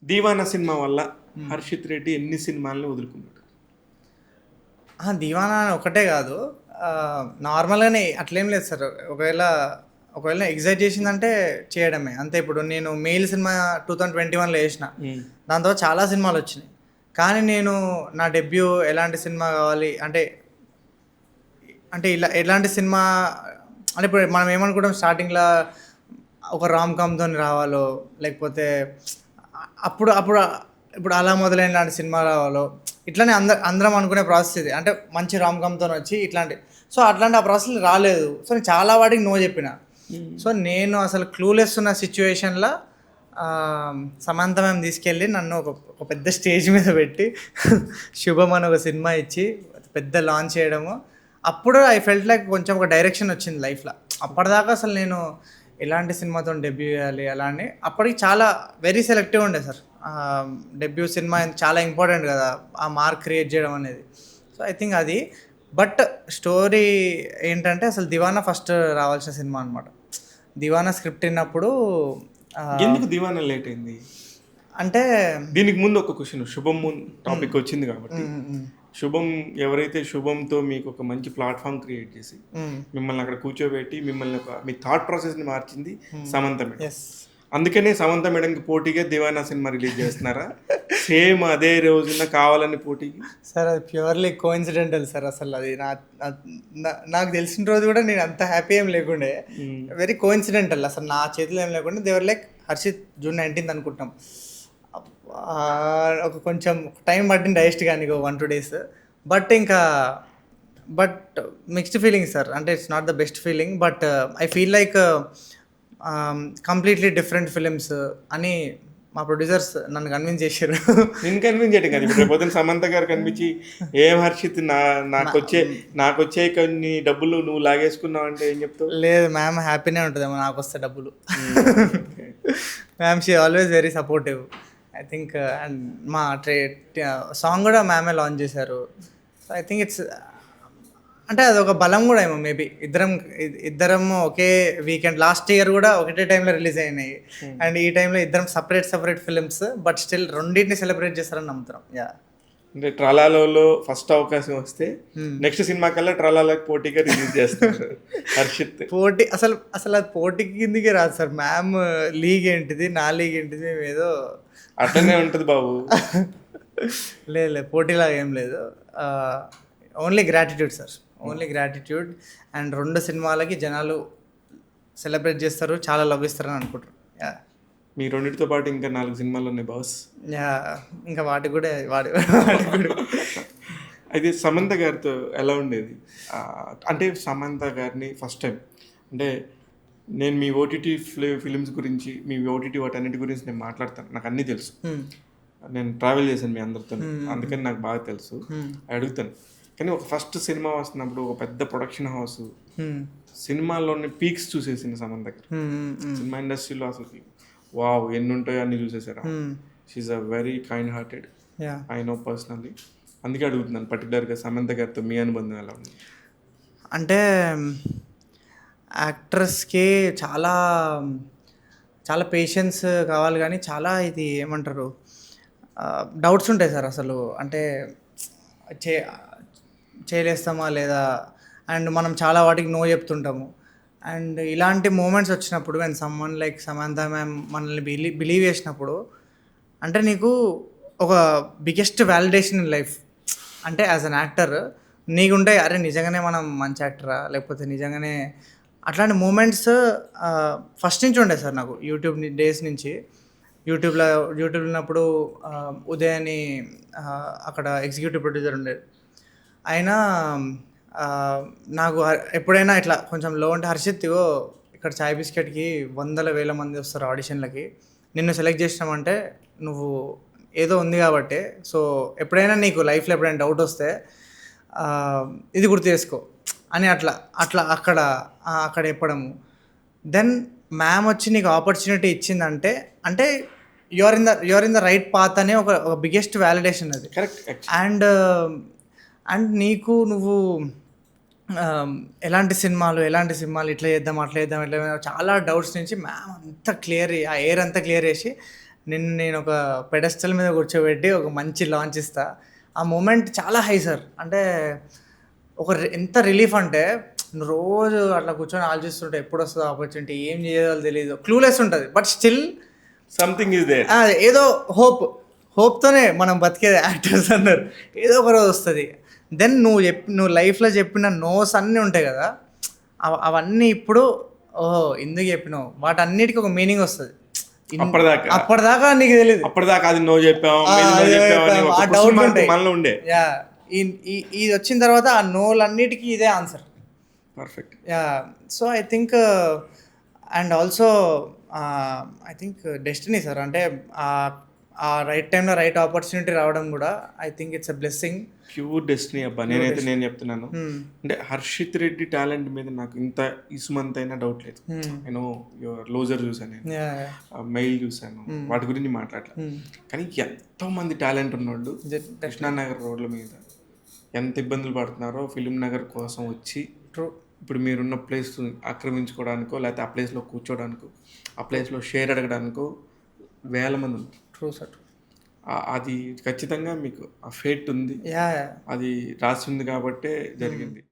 'Deewana' cinema వల్ల హర్షిత్ రెడ్డి ఎన్ని సినిమాలని వదులుకున్నాడు? దీవానా అని ఒకటే కాదు. నార్మల్‌గానే అట్లేం లేదు సార్. ఒకవేళ ఒకవేళ ఎక్సైట్ చేసిందంటే చేయడమే. అంతే. ఇప్పుడు నేను 'మెయిల్' సినిమా 2021లో చేసిన. దాని తర్వాత చాలా సినిమాలొచ్చినాయి. కానీ నేను నా డెబ్యూ ఎలాంటి సినిమా కావాలి అంటే, అంటే ఇలా ఎలాంటి సినిమా అంటే ఇప్పుడు మనం ఏమనుకుంటాం స్టార్టింగ్‌ల ఒక రామ్ కామ్‌తోని రావాలో, లేకపోతే అప్పుడు అప్పుడు ఇప్పుడు 'అలా మొదలైన' లాంటి సినిమా రావాలో, ఇట్లనే అందరం అనుకునే ప్రాసెస్ ఇది. అంటే మంచి రామ్ కామ్‌తోని వచ్చి ఇట్లాంటి సో, అట్లాంటి ఆ ప్రాసెస్ రాలేదు. సో, నేను చాలా వాటికి నో చెప్పిన. సో, నేను అసలు క్లూలెస్ ఉన్న సిచ్యువేషన్‌ల సమంత మ్యామ్ తీసుకెళ్ళి నన్ను ఒక పెద్ద స్టేజ్ మీద పెట్టి 'శుభం' అని ఒక సినిమా ఇచ్చి పెద్ద లాంచ్ చేయడము. అప్పుడు ఐ ఫెల్ట్ లైక్ కొంచెం ఒక డైరెక్షన్ వచ్చింది లైఫ్‌లో. అప్పటిదాకా అసలు నేను ఎలాంటి సినిమాతో డెబ్యూ చేయాలి అలా అని అప్పటికి చాలా వెరీ సెలెక్టివ్ ఉండే సార్. డెబ్యూ సినిమా చాలా ఇంపార్టెంట్ కదా, ఆ మార్క్ క్రియేట్ చేయడం అనేది. సో ఐ థింక్ అది. బట్ స్టోరీ ఏంటంటే అసలు 'దివానా' ఫస్ట్ రావాల్సిన సినిమా అనమాట. 'దివానా' స్క్రిప్ట్ విన్నప్పుడు ఎందుకు 'దీవానా' లేట్ అయింది? అంటే దీనికి ముందు ఒక క్వశ్చన్, 'శుభం' టాపిక్ వచ్చింది కాబట్టి, శుభం ఎవరైతే శుభంతో మీకు ఒక మంచి ప్లాట్ఫామ్ క్రియేట్ చేసి మిమ్మల్ని అక్కడ కూర్చోబెట్టి మిమ్మల్ని మీ థాట్ ప్రాసెస్ని మార్చింది సమంత మేడం. అందుకనే సమంత మేడంకి పోటీగా 'దివానా' సినిమా రిలీజ్ చేస్తున్నారా? సేమ్ అదే రోజున కావాలని పోటీకి? సార్ అది ప్యూర్లీ కోఇన్సిడెంటల్ సార్. అసలు అది నాకు తెలిసిన రోజు కూడా నేను అంత హ్యాపీ ఏం లేకుండే. Very coincidental. అసలు నా చేతిలో ఏం లేకుండా దేవర్ లైక్ హర్షిత్ జూన్ 19th అనుకుంటాం. ఒక కొంచెం టైం పట్టింది డైజెస్ట్ కానీ 1-2 days. బట్ ఇంకా మిక్స్డ్ ఫీలింగ్ సార్. అంటే it's not the best feeling. But I feel like completely different films అని మా ప్రొడ్యూసర్స్ నన్ను కన్విన్స్ చేశారు. నేను కన్విన్స్ చేయడం కాదు, ఇప్పుడు రేపు సమంత గారు కనిపించి ఏం హర్షిత్ నాకు వచ్చే కొన్ని డబ్బులు నువ్వు లాగేసుకున్నావు అంటే ఏం చెప్తావు? లేదు మ్యామ్, హ్యాపీనే ఉంటుందేమో నాకు వస్తే డబ్బులు. Ma'am she always very supportive. I think and మా సాంగ్ కూడా మ్యామే లాంచ్ చేశారు. సో ఐ థింక్ ఇట్స్ అంటే అదొక బలం కూడా ఏమో మేబీ. ఇద్దరం ఒకే వీకెండ్ లాస్ట్ ఇయర్ కూడా ఒకటే టైంలో రిలీజ్ అయినాయి. అండ్ ఈ టైంలో ఇద్దరం సపరేట్ ఫిలిమ్స్, బట్ స్టిల్ రెండింటిని సెలబ్రేట్ చేస్తారని నమ్ముతున్నాం. యా, అంటే ట్రలాలో ఫస్ట్ అవకాశం వస్తే నెక్స్ట్ సినిమా కల్లా ట్రలాలకు పోటీగా రిలీజ్ చేస్తారు హర్షిత్. పోటీ అసలు అది పోటీ కిందికి రాదు సార్. మ్యామ్ లీగ్ ఏంటిది, నా లీగ్ ఏంటిది, మేము ఏదో అట్లనే ఉంటుంది బాబు. లేదు పోటీలాగా ఏం లేదు. Only gratitude sir, only gratitude. And 2 సినిమాలకి జనాలు సెలబ్రేట్ చేస్తారు, చాలా లవ్ ఇస్తారని అనుకుంటారు. యా, మీ రెండింటితో పాటు ఇంకా 4 సినిమాలు ఉన్నాయి బాస్. యా, ఇంకా వాటికి కూడా అయితే సమంత గారితో ఎలా ఉండేది? అంటే సమంత గారిని ఫస్ట్ టైం అంటే నేను మీ ఓటీటీ ఫిలిమ్స్ గురించి, మీ ఓటీటీ వాటన్నిటి గురించి నేను మాట్లాడతాను, నాకు అన్నీ తెలుసు. నేను ట్రావెల్ చేశాను మీ అందరితో, అందుకని నాకు బాగా తెలుసు. అడుగుతాను. కానీ ఒక ఫస్ట్ సినిమా వస్తున్నప్పుడు ఒక పెద్ద ప్రొడక్షన్ హౌస్, సినిమాల్లోని పీక్స్ చూసేసింది సమంత గారు. సినిమా ఇండస్ట్రీలో అసలు వావ్ ఎన్ని ఉంటాయో అన్ని చూసేసారు. She's a very kind hearted, I know personally. అందుకే అడుగుతున్నాను పర్టికులర్గా సమంత గారితో మీ అనుబంధం ఎలా ఉంది? అంటే యాక్ట్రెస్కి చాలా చాలా పేషెన్స్ కావాలి, కానీ చాలా ఇది ఏమంటారు డౌట్స్ ఉంటాయి సార్. అసలు అంటే చేయలేస్తామా లేదా, అండ్ మనం చాలా వాటికి నో చెప్తుంటాము. అండ్ ఇలాంటి మూమెంట్స్ వచ్చినప్పుడు when someone like Samantha ma'am మనల్ని బిలీవ్ చేసినప్పుడు, అంటే నీకు ఒక బిగ్గెస్ట్ వ్యాలిడేషన్ ఇన్ లైఫ్. అంటే యాజ్ అన్ యాక్టర్ నీకుంటే అరే నిజంగానే మనం మంచి యాక్టరా, లేకపోతే నిజంగానే అట్లాంటి మూమెంట్స్ ఫస్ట్ నుంచి ఉండే సార్ నాకు. యూట్యూబ్ డేస్ నుంచి యూట్యూబ్లో ఉన్నప్పుడు ఉదయ్ అని అక్కడ ఎగ్జిక్యూటివ్ ప్రొడ్యూసర్ ఉండేది. అయినా నాకు ఎప్పుడైనా ఇట్లా కొంచెం లో ఉంటే హర్షిత్ ఇగో ఇక్కడ చాయ్ బిస్కెట్కి 100,000 మంది వస్తారు ఆడిషన్లకి, నిన్ను సెలెక్ట్ చేసినామంటే నువ్వు ఏదో ఉంది కాబట్టి, సో ఎప్పుడైనా నీకు లైఫ్లో ఎప్పుడైనా డౌట్ వస్తే ఇది గుర్తు చేసుకో అని అట్లా అక్కడ చెప్పడము. దెన్ మ్యామ్ వచ్చి నీకు ఆపర్చునిటీ ఇచ్చిందంటే అంటే you are in the right path అనే ఒక బిగ్గెస్ట్ వ్యాలిడేషన్ అది. కరెక్ట్. అండ్ నీకు నువ్వు ఎలాంటి సినిమాలు ఇట్లా చేద్దాం చాలా డౌట్స్ నుంచి మ్యామ్ అంతా క్లియర్, ఆ ఎయిర్ అంతా క్లియర్ చేసి నేను ఒక పెడస్టల్ మీద కూర్చోబెట్టి ఒక మంచి లాంచ్ ఇస్తా. ఆ మూమెంట్ చాలా హై సార్. అంటే ఎంత రిలీఫ్ అంటే నువ్వు రోజు అట్లా కూర్చొని ఆలోచిస్తుంటే ఎప్పుడు వస్తుంది ఆపర్చునిటీ, ఏం చేయాలో తెలియదు, క్లూలెస్ ఉంటుంది. But still something is there. ఏదో హోప్తోనే మనం బతికేది యాక్టర్స్ అందరు. ఏదో ఒక రోజు వస్తుంది. దెన్ నువ్వు లైఫ్లో చెప్పిన నోస్ అన్నీ ఉంటాయి కదా, అవన్నీ ఇప్పుడు ఓహో ఎందుకు చెప్పినావు, వాటన్నిటికీ ఒక మీనింగ్ వస్తుంది. అప్పటిదాకా నీకు తెలియదు, అప్పటిదాకా అది నో చెప్పాము ఆ డౌట్ ఉంటాయి మనలో ఉండే. యా ఇది వచ్చిన తర్వాత ఆ నోలన్నిటికీ ఇదే answer. Perfect. Yeah so I think and also I think destiny sir. అంటే ఆ రైట్ టైంలో రైట్ ఆపర్చునిటీ రావడం కూడా I think it's a blessing. Pure destiny అబ్బా. నేను చెప్తున్నాను అంటే హర్షిత్ రెడ్డి టాలెంట్ మీద నాకు ఇంత ఇసుమంత అయినా డౌట్ లేదు. నేను లోజర్ చూసాను, నేను మెయిల్ చూసాను, వాటి గురించి మాట్లాడలేదు. కానీ ఎంతో మంది టాలెంట్ ఉన్నోళ్ళు కృష్ణానగర్ రోడ్ల మీద ఎంత ఇబ్బందులు పడుతున్నారో ఫిలిం నగర్ కోసం వచ్చి ఇప్పుడు మీరున్న ప్లేస్ ఆక్రమించుకోవడానికో, లేకపోతే ఆ ప్లేస్లో కూర్చోడానికో, ఆ ప్లేస్లో షేర్ అడగడానికో వేల మంది ఉన్నారు. True sir. అది ఖచ్చితంగా మీకు ఆ ఫేట్ ఉంది, అది రాసి ఉంది కాబట్టే జరిగింది.